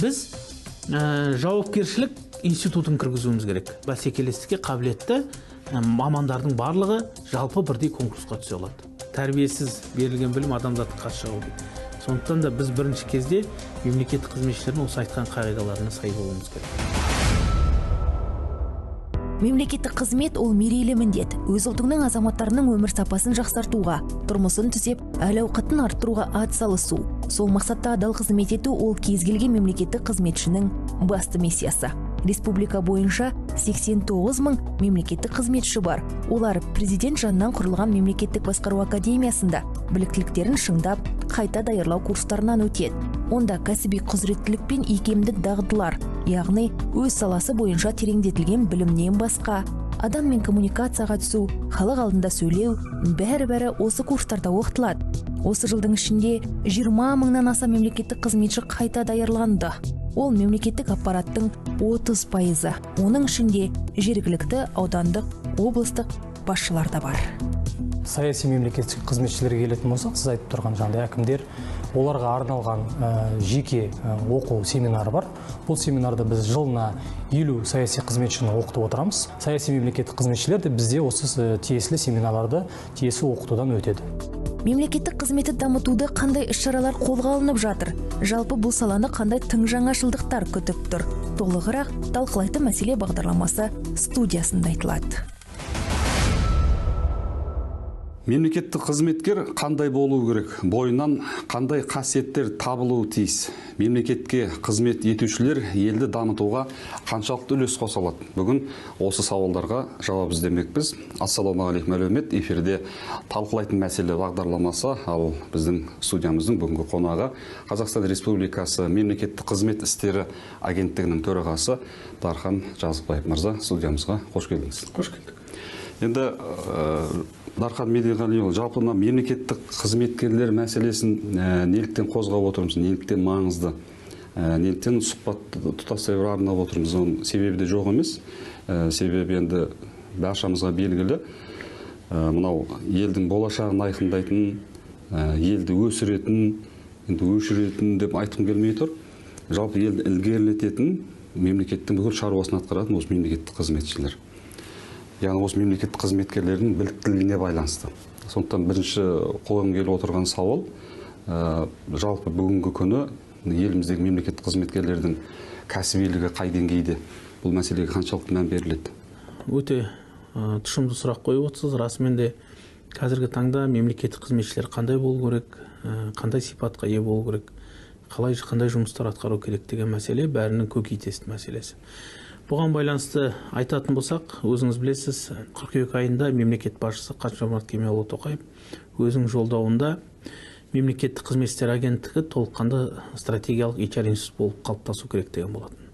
біз жауапкершілік институтын кіргізуіміз керек. Бәсекелестікке қабілетті мамандардың барлығы жалпы бірдей конкурсқа түсе алады. Тәрбиесіз берілген білім адамзаттың қас жауы дейді. Сондықтан да біз бірінші кезде мемлекеттік қызметшілердің осы айтқан қағидаларына сай болуымыз керек. Мемлекеттік қызмет ол мерейлі міндет. Өз ұлтыңның азаматтарының өмір сапасын жақсартуға, тұрмысын түзеп, әл-ауқатын арттыруға атсалысу. Сол мақсатта адал қызмет ету ол кез келген мемлекеттік қызметшінің басты миссиясы. Республика бойынша 89 мың мемлекеттік қызметші бар. Олар президент жанынан құрылған мемлекеттік басқару академиясында біліктіліктерін шыңдап, қайта даярлау курстарынан өтеді. Онда кәсіби құзыреттілік пен икемдік дағдылар, яғни өз саласы бойынша тереңдетілген білімнен басқа, адаммен коммуникацияға түсу, халық алдында сөйлеу, бәрі осы курстарда оқытылады. Осы жылдың ішінде 20 мыңнан аса мемлекеттік қызметші қайта даярланды. Ол мемлекеттік аппараттың 30%. Оның ішінде жергілікті, аудандық, облыстық басшылар да бар. Саяси мемлекеттік қызметшілерге келетін болсақ, сіз айтып тұрған жаңағыдай әкімдер, оларға арналған жеке оқу семинары бар. Бұл семинарда біз жылына 50 саяси қызметшіні оқытып отырамыз. Саяси мемлекеттік қызметшілер де бізде осы тиесілі семинарларды тиесілі оқытудан өтеді. Мемлекеттік қызметті дамытуды қандай іс-шаралар қолға алынып жатыр? Жалпы бұл саланы қандай тың жаңашылдықтар күтіп тұр? Толығырақ талқылайтын мәселе бағдарламасы студиясында айтылады. Мемлекеттік қызметкер қандай болу керек? Бойынан қандай қасиеттер табылуы тиіс? Мемлекетке қызмет етушілер елді дамытуға қаншалықты үлес қоса алады? Бүгін осы сауалдарға жауап іздемекпіз. Ассалаумағалейкум әлеумет, эфирде талқылайтын мәселе бағдарламасы, ал біздің студиямыздың бүгінгі қонағы Қазақстан Республикасы мемлекеттік қызмет істері агенттігінің төрағасы Дархан Жазықбаев мырза, студиямызға қош келдіңіз. Қош келдік. Енді Дархан Медеғалиұлы, жалпы мемлекеттік қызметкерлер мәселесін неліктен қозғап отырмыз, неліктен маңызды, неліктен сұхбат тұтастай арнап отырмыз, оның себебі де жоқ емес. Себебі енді баршамызға белгілі, мынау елдің болашағын айқындайтын, елді өшіретін деп айтқым келмей тұр. Жалпы елді ілгерілететін мемлекеттің бүкіл шаруасын атқаратын осы мемлекеттік қызметшілер. Яғни осы мемлекеттік қызметкерлердің біліктілігіне байланысты. Сондықтан бірінші қолым келіп отырған сауал, жалпы бүгінгі күні еліміздегі мемлекеттік қызметкерлердің кәсібилігі қай деңгейде? Бұл мәселеге қаншалықты мән беріледі? Өте тұшымды сұрақ қойып отырсыз. Расымен де қазіргі таңда мемлекеттік қызметшілер қандай болу керек, қандай сипатқа ие болу керек, қандай жұмыстар атқару керек деген мәселе бәрінің көкейтесті мәселесі. Бұған байланысты айтатын болсақ, өзіңіз білесіз, қыркүйек айында мемлекет басшысы Қасым-Жомарт Кемелұлы Тоқаев өзінің жолдауында мемлекеттік қызмет істері агенттігі толыққанды стратегиялық HR институт болып қалыптасу керек деген болатын.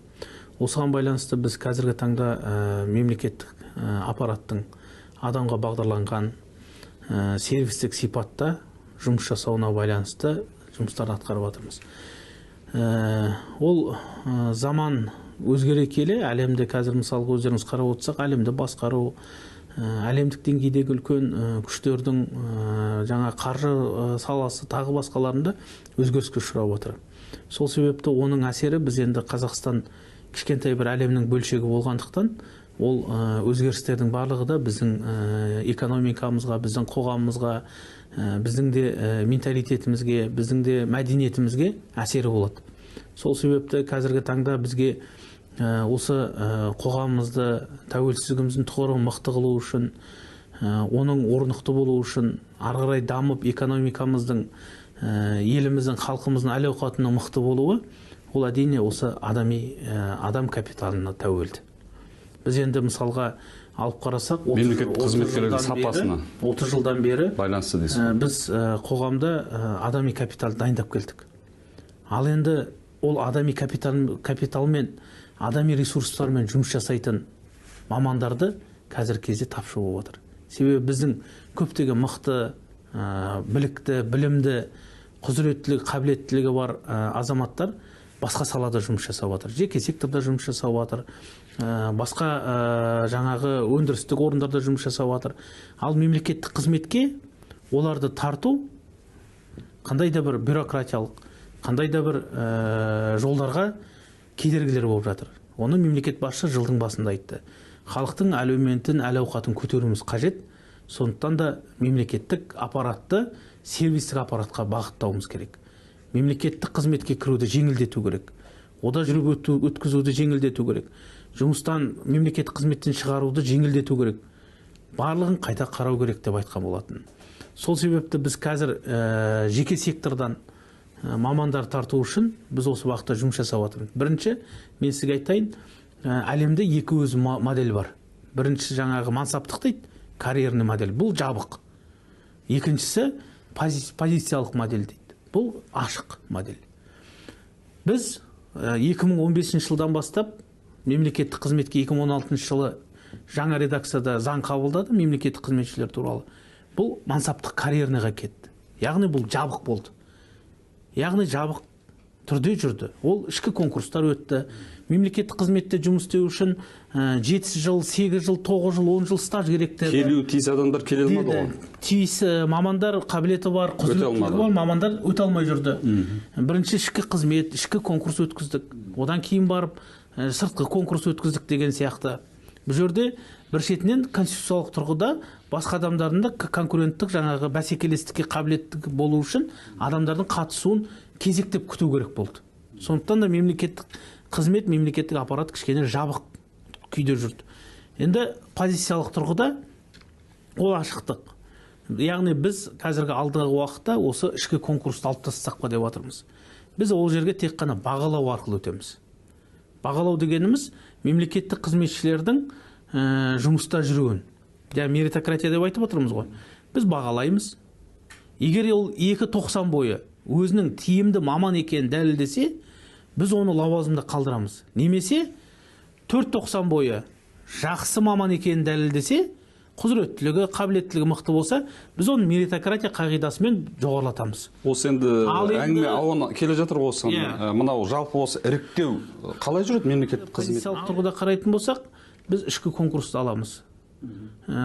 Осыған байланысты біз қазіргі таңда мемлекеттік аппараттың адамға бағдарланған сервистік сипатта жұмыс жасауына байланысты жұмыстар атқарып жатырмыз. Ол заман өзгере келе, әлемде қазір мысалға өздеріңіз қарап отырсақ, әлемді басқару, әлемдік деңгейдегі үлкен күштердің жаңа қаржы саласы тағы басқаларында өзгеріске ұшырап отыр. Сол себепті оның әсері біз енді Қазақстан кішкентай бір әлемнің бөлшегі болғандықтан, ол өзгерістердің барлығы да біздің экономикамызға, біздің қоғамымызға, біздің де менталитетімізге, біздің де мәдениетімізге әсері болады. Сол себепті қазіргі таңда бізге осы қоғамымызды, тәуелсіздігіміздің тұғырын мықты қылу үшін, оның орнықты болу үшін, ары қарай дамып экономикамыздың, еліміздің, халқымыздың әл-ауқатының мықты болуы, ол әдейі осы адам капиталына тәуелді. Біз енді мысалға алып қарасақ, 30 жылдан бері байланысты дейсіз. Біз қоғамда адами капитал дайындап келдік. Ал енді ол адами капиталмен, адами ресурстармен жұмыс жасайтын мамандарды қазір кезде тапшы болып отыр. Себебі біздің көптеген мықты, білікті, білімді, құзыреттілігі, қабілеттілігі бар азаматтар басқа салада жұмыс жасап жатыр. Жеке секторда жұмыс жасап жатыр. Басқа жаңағы өндірістік орындарда жұмыс жасап жатыр. Ал мемлекеттік қызметке оларды тарту қандай да бір бюрократиялық, қандай да бір жолдарға кедергілер болып жатыр. Оны мемлекет басшысы жылдың басында айтты. Халықтың әлеуметін, әл-ауқатын көтеруіміз қажет. Сондықтан да мемлекеттік аппаратты сервистік аппаратқа бағыттауымыз керек. Мемлекеттік қызметке кіруді жеңілдету керек. Ода жүріп өткізуді жеңілдету керек. Жұмыстан, мемлекеттік қызметтен шығаруды жеңілдету керек. Барлығын қайта қарау керек деп айтқан болатын. Сол себепті біз қазір жеке сектордан мамандар тарту үшін біз осы уақытта жұмыс жасап жатырмыз. Бірінші, мен сізге айтайын, әлемде екі өз модель бар. Бірінші жаңағы мансаптық дейді, карьерный модель. Бұл жабық. Екіншісі позициялық модель дейді. Бұл ашық модель. Біз 2015 жылдан бастап мемлекеттік қызметке 2016 жылы жаңа редакцияда заң қабылдады мемлекеттік қызметшілер туралы. Бұл мансаптық карьерныйға кетті. Яғни бұл жабық болды. Яғни жабық түрде жүрді. Ол ішкі конкурстар өтті. Мемлекеттік қызметте жұмыс істеу үшін 7 жыл, 8 жыл, 9 жыл, 10 жыл стаж керек деді. Келу тиіс адамдар келе алмады ғой. Тиіс мамандар, қабілеті бар, құзыреті бар мамандар өте алмай жүрді. Бірінші ішкі қызмет, ішкі конкурс өткіздік. Одан кейін барып сыртқы конкурс өткіздік деген сияқты. Бұл жерде бір шетінен конституциялық тұрғыда басқа адамдардың да конкуренттік жаңағы бәсекелестікке қабілеттік болу үшін адамдардың қатысуын кезектеп күту керек болды. Сондықтан да мемлекеттік қызмет, мемлекеттік аппарат кішкене жабық күйде жүрді. Енді позициялық тұрғыда ол ашықтық. Яғни біз қазіргі алдағы уақытта осы ішкі конкурсты алып тастасақ па деп жатырмыз. Біз ол жерге тек қана бағалау арқылы өтеміз. Бағалау дегеніміз мемлекеттік қызметшілердің жұмыста жүруін. Меритократия деп айтып отырмыз ғой. Біз бағалаймыз. Егер ол 2-90 бойы өзінің тиімді маман екенін дәлелдесе, біз оны лауазымда қалдырамыз. Немесе 4-90 бойы жақсы маман екенін дәлелдесе, құзыреттілігі, қабілеттілігі мықты болса, біз оны меритократия қағидасымен жоғарылатамыз. Осы енді әңгіме ауын келе жатыр осы. Мынау жалпы осы іріктеу қалай жүреді мемлекеттік қызмет? Позициялық тұрғыда қарайтын болсақ, біз ішкі конкурсты аламыз.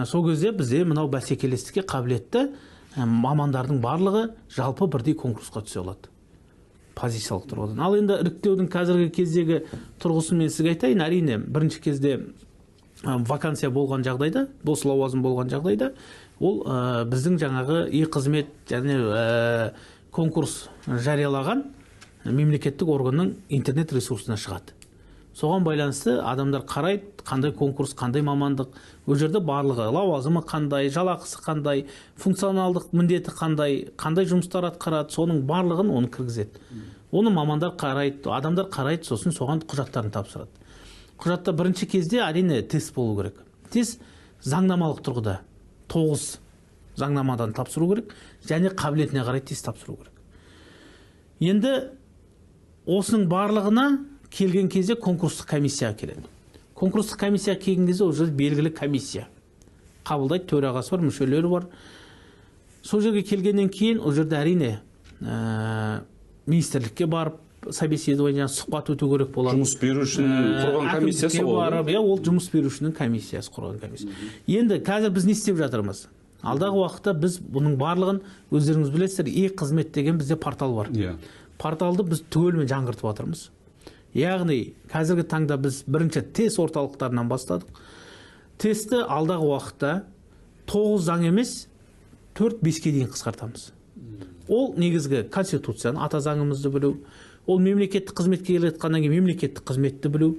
Сол кезде бізде мынау бәсекелестікке қабілетті мамандардың барлығы жалпы бірдей конкурсқа түсе алады. Позициялық тұрғыдан. Ал енді іріктеудің қазіргі кездегі тұрғысын мен сізге айтайын. Әрине, бірінші кезде вакансия болған жағдайда, бос лауазым болған жағдайда, ол біздің жаңағы қызмет және конкурс жариялаған мемлекеттік органның интернет ресурсына шығады. Соған байланысты адамдар қарайды, қандай конкурс, қандай мамандық, ол жерде барлығы лауазымы қандай, жалақысы қандай, функционалдық міндеті қандай жұмыстар атқарады, соның барлығын оны кіргізеді. Оны мамандар қарайды, адамдар қарайды, сосын соған құжаттарын тапсырады. Құжатта бірінші кезде әрине тест болу керек. Тест заңнамалық тұрғыда 9 заңнамадан тапсыру керек, және қабілетіне қарай тест тапсыру керек. Енді осының барлығына келген кезде конкурстық комиссия келеді. Конкурстық комиссия келген кезде ол жерде белгілі комиссия қабылдайды, төрағасы бар, мүшелері бар. Сол жерге келгеннен кейін ол жерде әрине министрлікке барып собеседование, сұхбат өту керек болады. Жұмыс берушінің құрған комиссиясы ғой. Ол жұмыс берушінің комиссиясы құрған комиссия. Енді қазір біз не істеп жатырмыз? Алдағы уақытта біз бұның барлығын өздеріңіз білесіздер, e-қызмет деген бізде портал бар. Порталды біз түгелімен жаңғыртып жатырмыз. Яғни қазіргі таңда біз бірінші тест орталықтарынан бастадық. Тестті алдағы уақытта 9 заң емес 4-5-ке дейін қысқартамыз. Ол негізгі конституцияны, ата заңымызды білу, ол мемлекеттік қызметке келетқаннан кейін мемлекеттік қызметті білу,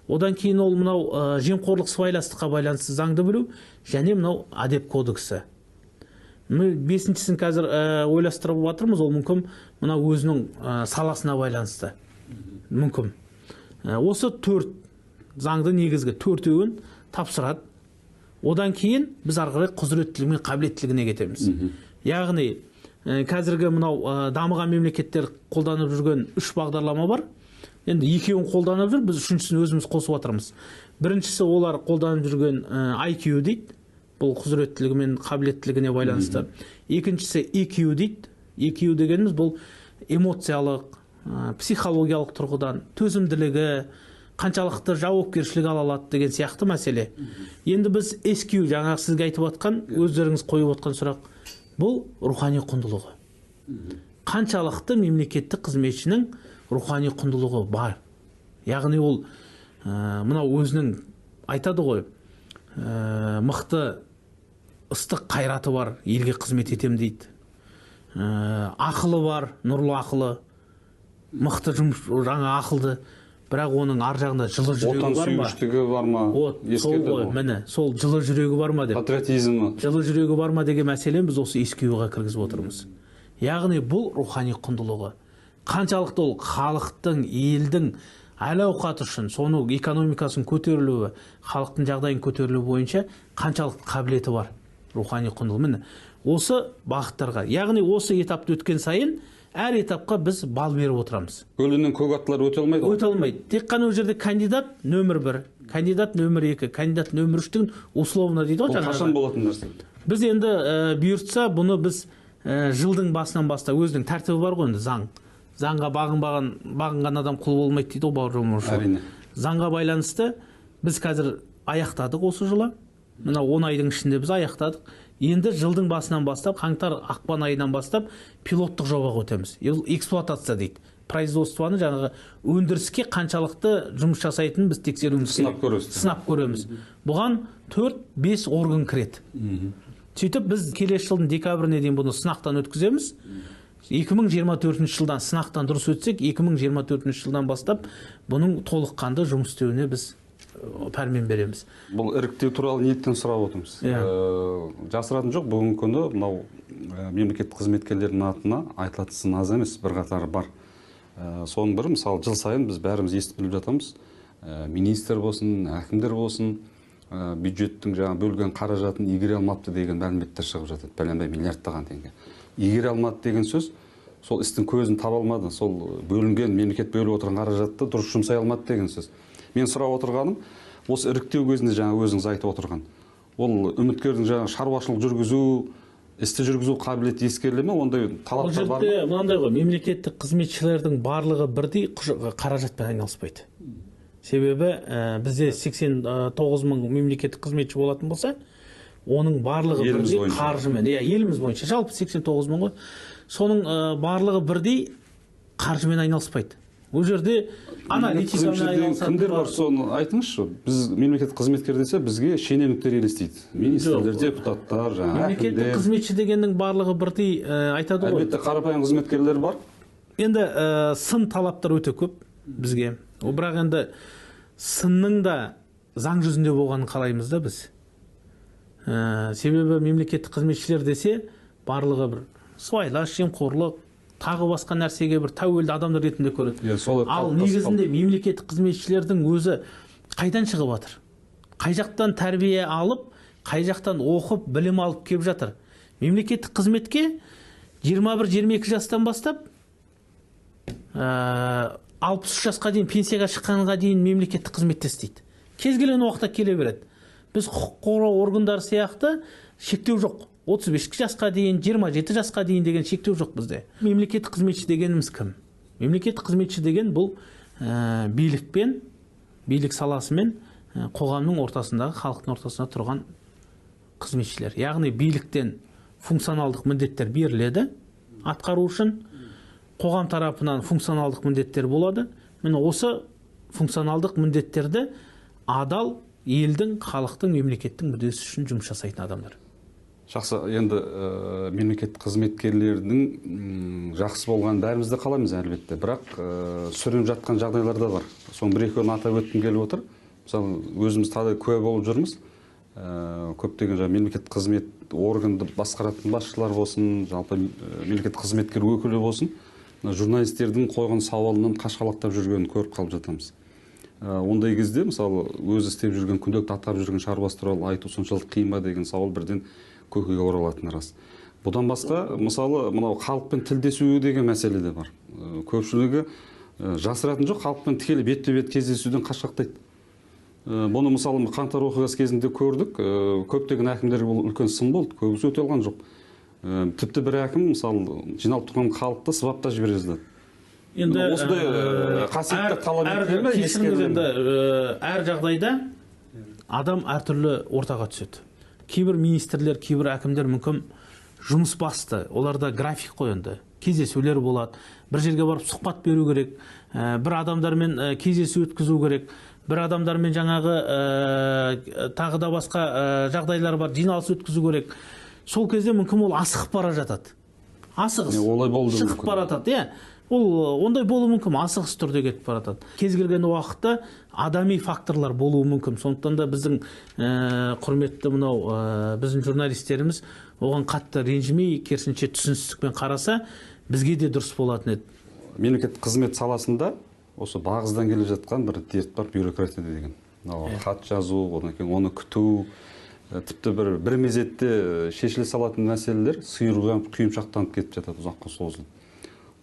одан кейін ол мынау жемқорлық сыбайластыққа байланысты заңды білу, және мынау әдеп кодексі. 5-шісін қазір ойластырып жатырмыз, ол мүмкін мынау өзінің саласына байланысты. Мүмкін. Осы 4 заңды негізгі 4-еуін тапсырады. Одан кейін біз арқылы құзыреттілігі мен қабілеттілігіне кетеміз. Яғни қазіргі мынау дамыған мемлекеттер қолданып жүрген 3 бағдарлама бар. Енді 2-еуін қолданып жүр, біз 3-шісін өзіміз қосып жатырмыз. Біріншісі олар қолданып жүрген IQ дейді. Бұл құзыреттілігі мен қабілеттілігіне байланысты. Екіншісі EQ дейді. EQ дегеніміз бұл эмоциялық, психологиялық тұрғыдан төзімділігі, қаншалықты жауапкершілік ала алады деген сияқты мәселе. Енді біз SQ, жаңағы сізге айтып жатқан, өздеріңіз қойып жатқан сұрақ, бұл рухани құндылығы. Қаншалықты мемлекеттік қызметшінің рухани құндылығы бар. яғни ол мынау өзінің айтады ғой, мықты ыстық қайраты бар, елге қызмет етем дейді. Ақылы бар, нұрлы ақылы, мықты жұмыс, жаңа ақылды, бірақ оның ар жағында жылы жүрегі бар ма? Отан сүйгіштігі бар ма? Сол ғой, міне, сол жылы жүрегі бар ма деп. Патриотизмі. Жылы жүрегі бар ма деген мәселен біз осы ескеуге кіргізіп отырмыз. Яғни бұл рухани құндылығы. Қаншалықты ол халықтың, елдің әл-ауқаты үшін, соны экономикасын көтерілуі, халықтың жағдайын көтерілуі бойынша қаншалықты қабілеті бар рухани құндылығы. Міне, осы бағыттарға, яғни осы этапты өткен сайын әр этапқа біз бал беріп отырамыз. Көлінен көк аттылар өте алмайды? Өте алмайды. Тек қана ол жерде кандидат нөмір 1, кандидат нөмір 2, кандидат нөмір 3 деген условно дейді ғой. Бұл қашан болатын нәрсе? Біз енді бұйыртса, бұны біз жылдың басынан бастап, өзінің тәртібі бар ғой, енді заң. Заңға бағынған адам құл болмайды дейді ғой бауырым. Әрине. Заңға байланысты біз қазір аяқтадық осы жылы. Мына 10 айдың ішінде біз аяқтадық. Енді жылдың басынан бастап, қаңтар ақпан айынан бастап пилоттық жобаға өтеміз. Эксплуатация дейді. Производствоны жаңағы өндіріске қаншалықты жұмыс жасайтынын біз тексеруіміз керек. Сынап көреміз. Бұған 4-5 орган кіреді. Сөйтіп біз келесі жылдың декабріне дейін бұны сынақтан өткіземіз. 2024 жылдан сынақтан дұрыс өтсек, 2024 жылдан бастап бұның толыққанды жұмыс істеуіне біз пәрмен береміз. Бұл іріктеу туралы неліктен сұрап отырмыз. Жасыратын жоқ, бүгінгі күні мынау мемлекеттік қызметкерлердің атына айтылатын сын аз емес, бірқатары бар. Соның бірі, мысалы, жыл сайын біз бәріміз естіп біліп жатамыз. Министр болсын, әкімдер болсын, бюджеттің жаңа бөлген қаражатын игере алмапты деген мәліметтер шығып жатады. Бәленбай миллиардтаған теңге. Игере алмады деген сөз, сол істің көзін таба алмады, сол бөлінген, мемлекет бөліп отырған қаражатты дұрыс жұмсай алмады деген сөз. Мен сұрап отырғаным, осы іріктеу кезінде жаңа өзіңіз айтып отырған, ол үміткердің жаңа шаруашылық жүргізу, істі жүргізу қабілеті ескеріле ме? Ондай талаптар бар ма? Ол жерде мынандай ғой, мемлекеттік қызметшілердің барлығы бірдей қаражатпен айналыспайды. Себебі бізде 89 мың мемлекеттік қызметші болатын болса, оның барлығы бірдей қаржымен, еліміз бойынша жалпы 89 мың ғой. Соның барлығы бірдей қаржымен айналыспайды. Ол жерде аналитикамен айналысады. Кімдер бар, соны айтыңызшы. Біз мемлекеттік қызметкер десе, бізге шенеуніктер елестейді. Министрлер, депутаттар, жаңа әкімдер. Мемлекеттік қызметші дегеннің барлығы бірдей айтады ғой. Әлбетте қарапайым қызметкерлер бар. Енді сын талаптар өте көп бізге. Бірақ енді сынның да заң жүзінде болғанын қалаймыз да біз. Себебі мемлекеттік қызметшілер десе, барлығы бір сыбайлас жемқорлық, тағы басқа нәрсеге бір тәуелді адамдар ретінде көреді. Ал негізінде мемлекеттік қызметшілердің өзі қайдан шығып жатыр? Қай жақтан тәрбие алып, қай жақтан оқып, білім алып келіп жатыр? Мемлекеттік қызметке 21-22 жастан бастап 63 жасқа дейін, пенсияға шыққанға дейін мемлекеттік қызметте істейді. Кез келген уақытта келе береді. Біз құқық қорғау органдары сияқты шектеу жоқ. 35 жасқа дейін, 27 жасқа дейін деген шектеу жоқ бізде. Мемлекеттік қызметші дегеніміз кім? Мемлекеттік қызметші деген бұл билікпен, билік саласымен қоғамның ортасындағы, халықтың ортасында тұрған қызметшілер. Яғни биліктен функционалдық міндеттер беріледі, атқару үшін қоғам тарапынан функционалдық міндеттер болады. Міне осы функционалдық міндеттерді адал елдің, халықтың, мемлекеттің мүддесі үшін жұмыс жасайтын адамдар. Жақсы, енді мемлекеттік қызметкерлердің жақсы болған бәріміз де қалаймыз әлбетте. Бірақ сүрініп жатқан жағдайлар да бар. Соның бір-екеуін атап өткім келіп отыр. Мысалы, өзіміз тағы куә болып жүрміз. Көптеген мемлекеттік қызмет органды басқаратын басшылар болсын, жалпы мемлекеттік қызметкер өкілі болсын, журналистердің қойған сауалынан қашқалақтап жүргенін көріп қалып жатамыз. Ондай кезде, мысалы, өзі істеп жүрген, күнделікті атқарып жүрген шаруасы туралы айту соншалық қиын ба деген сауал бірден көкейге оралатыны рас. Бұдан басқа, мысалы, мынау халықпен тілдесу деген мәселе де бар. Көпшілігі жасыратын жоқ, халықпен тікелей бетпе-бет кездесуден қашқақтайды. Бұны мысалы қаңтар оқиғасы кезінде көрдік. Көптеген әкімдерге бұл үлкен сын болды, көбісі өте алған жоқ. Тіпті бір әкім, мысалы, жиналып тұрған халықты сыбапта жібере жаздады. Енді осындай қасиетті талап етіледі. Әр жағдайда адам әртүрлі ортаға түседі. Кейбір министрлер, кейбір әкімдер мүмкін жұмыс басты, оларда график қойынды, кездесулер болады, бір жерге барып сұхбат беру керек, бір адамдармен кездесу өткізу керек, бір адамдармен жаңағы тағы да басқа жағдайлар бар, жиналыс өткізу керек. Сол кезде мүмкін ол асығып бара жатады. Асығыс. Олай болды шығып бара жатады, Ол ондай болуы мүмкін, асығыс түрде кетіп бара жатады. Кез келген уақытта адами факторлар болуы мүмкін. Сондықтан да біздің құрметті біздің журналистеріміз оған қатты ренжімей, керісінше түсіністікпен қараса, бізге де дұрыс болатын еді. Мемлекеттік қызмет саласында осы бағыздан келе жатқан бір дерт бар, бюрократия деген. Хат жазу, одан кейін оны күту, тіпті бір мезетте шешіле салатын мәселелер құйымшақтанып кетіп жатады, ұзаққа созылып.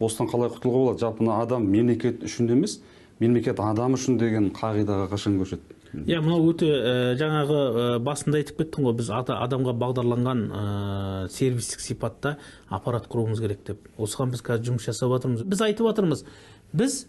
Осыдан қалай құтылуға болады? Жалпы адам мемлекет үшін емес, мемлекет адам үшін деген қағидаға қашан көшеді? Мынау өте жаңағы басында айтып кеттім ғой, біз адамға бағдарланған сервистік сипатта аппарат құруымыз керек деп. Осыған біз қазір жұмыс жасап жатырмыз. Біз айтып жатырмыз, біз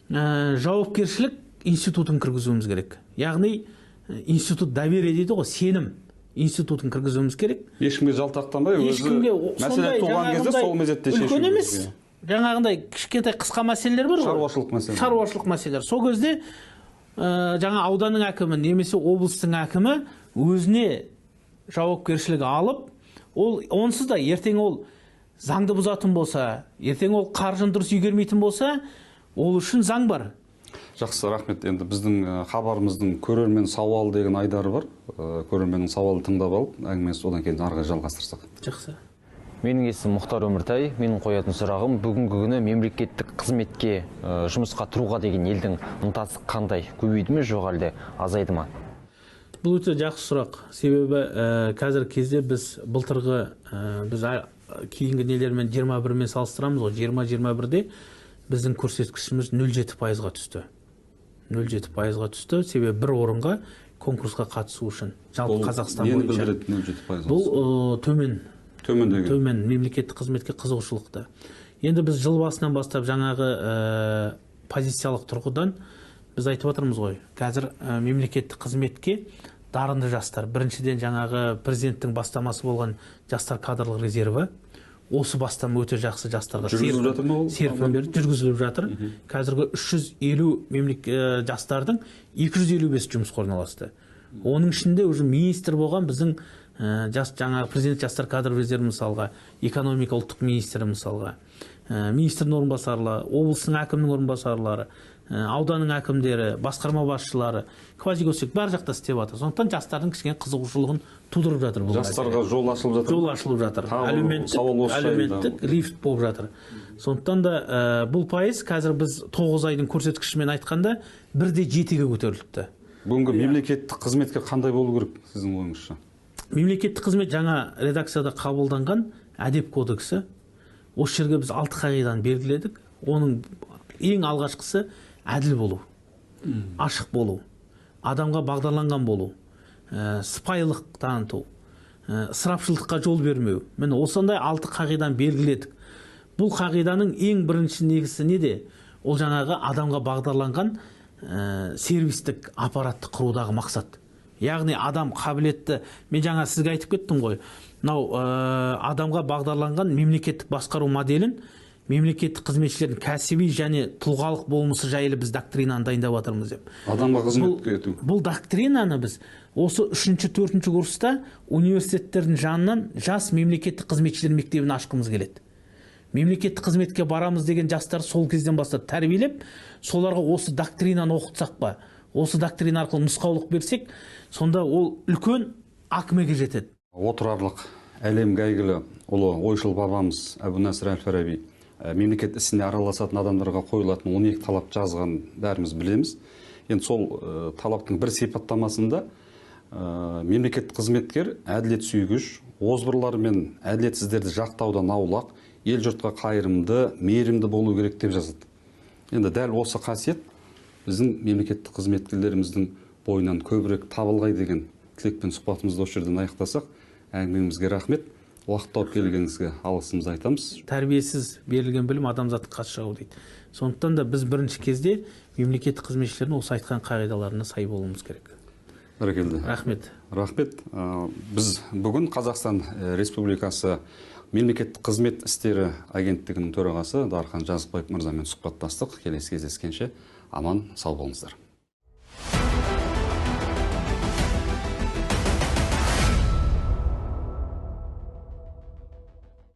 жауапкершілік институтын кіргізуіміз керек. Яғни институт доверие дейді ғой, сенім институтын кіргізуіміз керек. Ешкімге жалтақтанбай, өзі мәселе туған кезде сол мезетте шешу. Үлкен емес, жаңағындай кішкентай қысқа мәселелер бар ғой. Шаруашылық мәселелер. Сол кезде жаңа ауданның әкімі немесе облыстың әкімі өзіне жауапкершілігі алып, онсыз да ертең ол заңды бұзатын болса, ертең ол қаржыны дұрыс игермейтін болса, ол үшін заң бар. Жақсы, рахмет. Енді біздің хабарымыздың көрермен сауалы деген айдары бар. Көрерменнің сауалын тыңдап алып, әңгімесі одан кейін ары қарай жалғастырсақ. Жақсы. Менің есімім Мұхтар Өміртай. Менің қоятын сұрағым, бүгінгі күні мемлекеттік қызметке жұмысқа тұруға деген елдің ынтасы қандай? Көбейді ме, жоқ әлде азайды ма? Бұл өте жақсы сұрақ. Себебі қазіргі кезде біз былтырғы біз кейінгі нелермен 21-мен салыстырамыз ғой. 20-21-де біздің көрсеткішіміз 0,7%-ға түсті. 0,7%-ға түсті. Себебі бір орынға конкурсқа қатысу үшін. Жалпы Қазақстан бойынша. Бұл төмен мемлекеттік қызметке қызығушылықты. Енді біз жыл басынан бастап жаңағы позициялық тұрғыдан біз айтып отырмыз ғой. Қазір мемлекеттік қызметке дарынды жастар. Біріншіден жаңағы президенттің бастамасы болған жастар кадрлық резерві. Осы бастама өте жақсы жастарға серпін берді, жүргізіліп жатыр. Қазіргі 350 жастардың 255 жұмысқа орналасты. Оның ішінде уже министр болған біздің жаңағы президент жастар кадр резерві мысалға, экономика ұлттық министрі мысалға, министрдің орынбасарлары, облыстың әкімнің орынбасарлары, ауданның әкімдері, басқарма басшылары, квазигосек бар жақта істеп жатыр. Сондықтан жастардың кішкене қызығушылығын тудырып жатыр. Жастарға жол ашылып жатыр. Жол ашылып жатыр. Әлеуметтік лифт болып жатыр. Сондықтан да бұл пайыз қазір біз 9 айдың көрсеткішімен айтқанда 1,7-ге көтеріліпті. Бүгінгі мемлекеттік қызметке қандай болу керек сіздің ойыңызша? Мемлекеттік қызмет жаңа редакцияда қабылданған әдеп кодексі. Осы жерге біз 6 қағиданы белгіледік. Оның ең алғашқысы әділ болу, ашық болу, адамға бағдарланған болу, сыпайылық таныту, ысырапшылдыққа жол бермеу. Міне осындай 6 қағиданы белгіледік. Бұл қағиданың ең бірінші негізі неде? Ол жаңағы адамға бағдарланған сервистік аппаратты құрудағы мақсат. Яғни адам қабілетті, мен жаңа сізге айтып кеттім ғой, адамға бағдарланған мемлекеттік басқару моделін мемлекеттік қызметшілердің кәсіби және тұлғалық болмысы жайлы біз доктринаны дайындап жатырмыз деп. Адамға қызмет ету. Бұл доктринаны біз осы 3-4 курста университеттердің жанынан жас мемлекеттік қызметшілер мектебін ашқымыз келеді. Мемлекеттік қызметке барамыз деген жастар сол кезден бастап тәрбиелеп, соларға осы доктринаны оқытсақ па, осы доктрина арқылы нұсқаулық берсек, сонда ол үлкен акмеге жетеді. Отырарлық әлемге әйгілі ұлы ойшыл бабамыз Әбу Насыр әл-Фараби мемлекет ісіне араласатын адамдарға қойылатын 12 талап жазған бәріміз білеміз. Енді сол талаптың бір сипаттамасында мемлекеттік қызметкер әділет сүйгіш, озбырлар мен әділетсіздерді жақтаудан аулақ, ел жұртқа қайырымды, мейірімді болу керек деп жазады. Енді дәл осы қасиет біздің мемлекеттік қызметкерлеріміздің бойынан көбірек табылғай деген тілекпен сұхбатымызды осы жерден аяқтасақ, әңгімемізге рахмет. Уақыт тауып келгеніңізге алғысымызды айтамыз. Тәрбиесіз берілген білім адамзаттың қас жауы дейді. Сондықтан да біз бірінші кезде мемлекеттік қызметшілердің осы айтқан қағидаларына сай болуымыз керек. Бәрекелді. Рахмет. Рахмет. Біз бүгін Қазақстан Республикасы Мемлекеттік қызмет істері агенттігінің төрағасы Дархан Жазықбаев мырзамен сұхбаттастық. Келесі кездескенше аман сау болыңыздар.